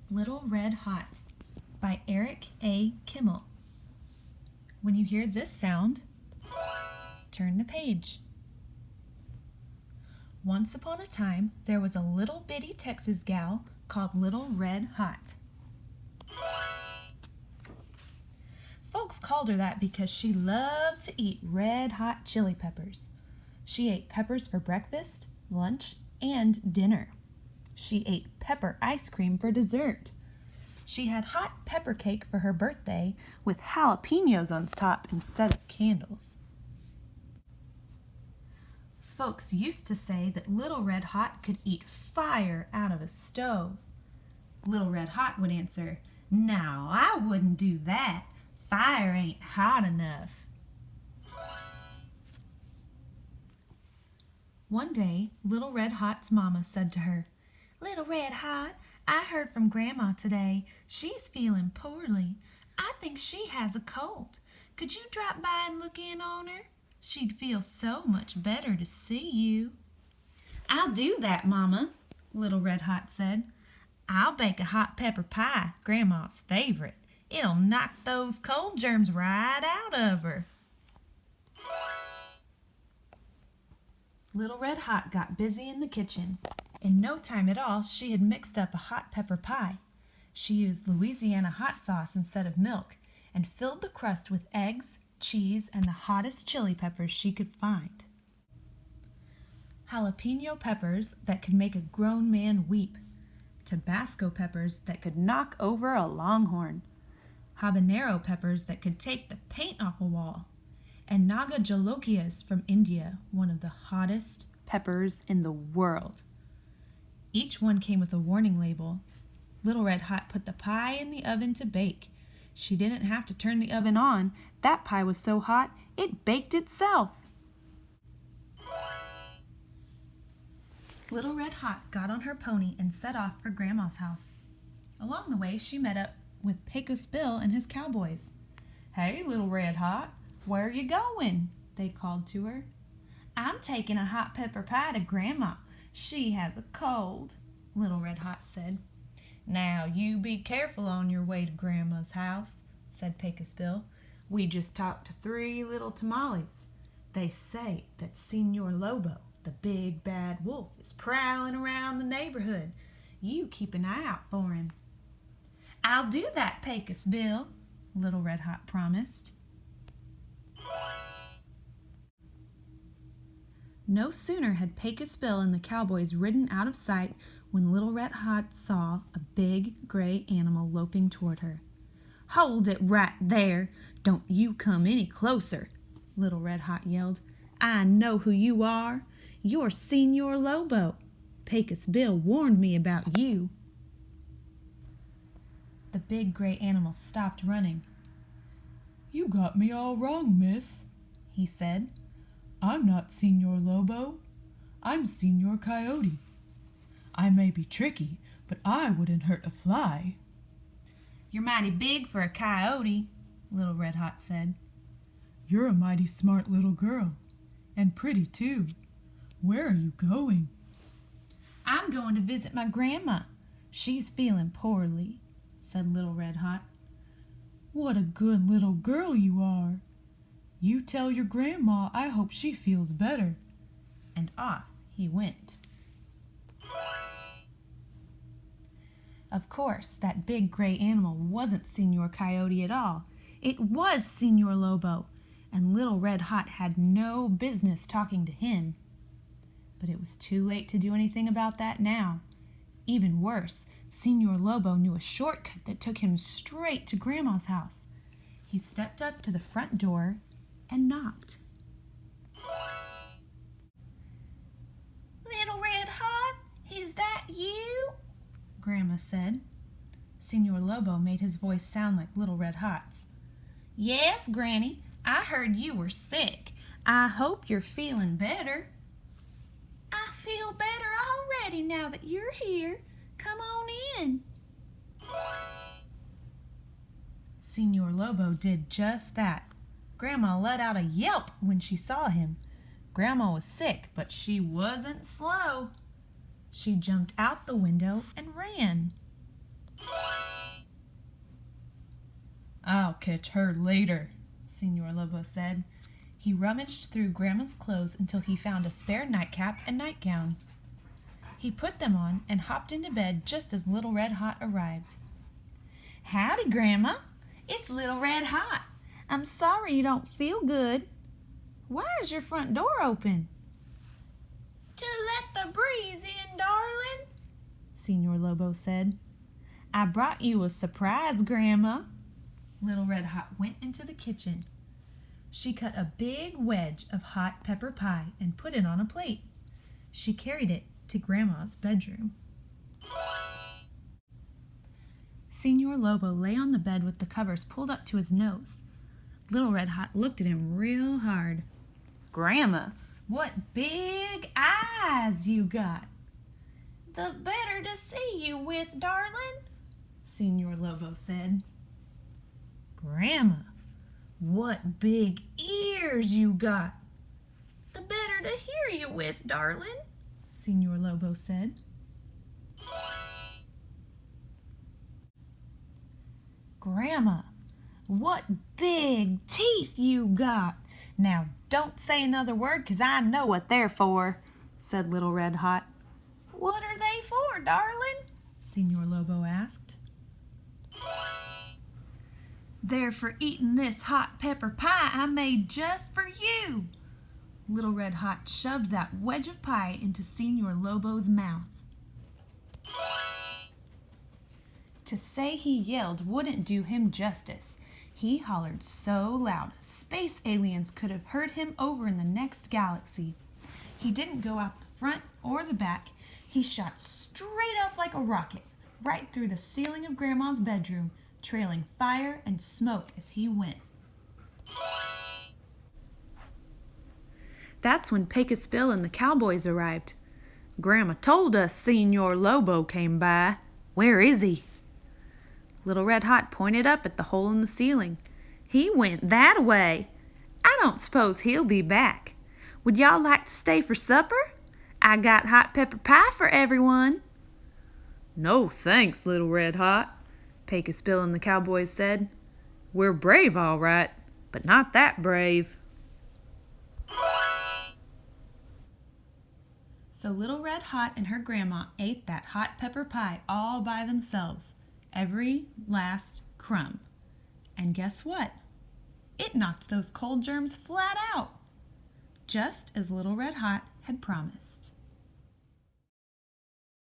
Little Red Hot by Eric A. Kimmel. When you hear this sound, turn the page. Once upon a time, there was a little bitty Texas gal called Little Red Hot. Folks called her that because she loved to eat red hot chili peppers. She ate peppers for breakfast, lunch, and dinner. She ate pepper ice cream for dessert. She had hot pepper cake for her birthday with jalapenos on top instead of candles. Folks used to say that Little Red Hot could eat fire out of a stove. Little Red Hot would answer, "No, I wouldn't do that. Fire ain't hot enough." One day, Little Red Hot's mama said to her, "Little Red Hot, I heard from Grandma today. She's feeling poorly. I think she has a cold. Could you drop by and look in on her? She'd feel so much better to see you." "I'll do that, Mama," Little Red Hot said. "I'll bake a hot pepper pie, Grandma's favorite. It'll knock those cold germs right out of her." Little Red Hot got busy in the kitchen. In no time at all, she had mixed up a hot pepper pie. She used Louisiana hot sauce instead of milk and filled the crust with eggs, cheese, and the hottest chili peppers she could find. Jalapeno peppers that could make a grown man weep. Tabasco peppers that could knock over a longhorn. Habanero peppers that could take the paint off a wall. And Naga jolokias from India, one of the hottest peppers in the world. Each one came with a warning label. Little Red Hot put the pie in the oven to bake. She didn't have to turn the oven on. That pie was so hot, it baked itself. Little Red Hot got on her pony and set off for Grandma's house. Along the way, she met up with Pecos Bill and his cowboys. "Hey, Little Red Hot, where are you going?" they called to her. "I'm taking a hot pepper pie to Grandma. She has a cold," Little Red Hot said. "Now you be careful on your way to Grandma's house," said Pecos Bill. "We just talked to 3 little tamales. They say that Senor Lobo, the big bad wolf, is prowling around the neighborhood. You keep an eye out for him." "I'll do that, Pecos Bill," Little Red Hot promised. No sooner had Pecos Bill and the cowboys ridden out of sight when Little Red Hot saw a big gray animal loping toward her. "Hold it right there! Don't you come any closer!" Little Red Hot yelled. "I know who you are. You're Senor Lobo. Pecos Bill warned me about you." The big gray animal stopped running. "You got me all wrong, miss," he said. "I'm not Senor Lobo. I'm Senor Coyote. I may be tricky, but I wouldn't hurt a fly." "You're mighty big for a coyote," Little Red Hot said. "You're a mighty smart little girl, and pretty too. Where are you going?" "I'm going to visit my grandma. She's feeling poorly," said Little Red Hot. "What a good little girl you are. You tell your grandma I hope she feels better." And off he went. Of course, that big gray animal wasn't Senor Coyote at all. It was Senor Lobo, and Little Red Hot had no business talking to him. But it was too late to do anything about that now. Even worse, Senor Lobo knew a shortcut that took him straight to Grandma's house. He stepped up to the front door and knocked. "Little Red Hot, is that you?" Grandma said. Senor Lobo made his voice sound like Little Red Hot's. "Yes, Granny, I heard you were sick. I hope you're feeling better." "I feel better already now that you're here. Come on in." Senor Lobo did just that. Grandma let out a yelp when she saw him. Grandma was sick, but she wasn't slow. She jumped out the window and ran. I'll catch her later, Senor Lobo said. He rummaged through Grandma's clothes until he found a spare nightcap and nightgown. He put them on and hopped into bed just as Little Red Hot arrived. Howdy, Grandma. It's Little Red Hot. I'm sorry you don't feel good. Why is your front door open? To let the breeze in, darling, Senor Lobo said. I brought you a surprise, Grandma. Little Red Hot went into the kitchen. She cut a big wedge of hot pepper pie and put it on a plate. She carried it to Grandma's bedroom. Senor Lobo lay on the bed with the covers pulled up to his nose. Little Red Hot looked at him real hard. Grandma, what big eyes you got. The better to see you with, darling, Senor Lobo said. Grandma, what big ears you got. The better to hear you with, darling, Senor Lobo said. Grandma, what big teeth you got. Now don't say another word, 'cause I know what they're for, said Little Red Hot. What are they for, darling? Senor Lobo asked. They're for eating this hot pepper pie I made just for you. Little Red Hot shoved that wedge of pie into Senor Lobo's mouth. To say he yelled wouldn't do him justice. He hollered so loud, space aliens could have heard him over in the next galaxy. He didn't go out the front or the back. He shot straight up like a rocket, right through the ceiling of Grandma's bedroom, trailing fire and smoke as he went. That's when Pecos Bill and the cowboys arrived. Grandma told us Senor Lobo came by. Where is he? Little Red Hot pointed up at the hole in the ceiling. He went that way. I don't suppose he'll be back. Would y'all like to stay for supper? I got hot pepper pie for everyone. No thanks, Little Red Hot, Pecos Bill and the cowboys said. We're brave, all right, but not that brave. So Little Red Hot and her grandma ate that hot pepper pie all by themselves, every last crumb. And guess what? It knocked those cold germs flat out, just as Little Red Hot had promised.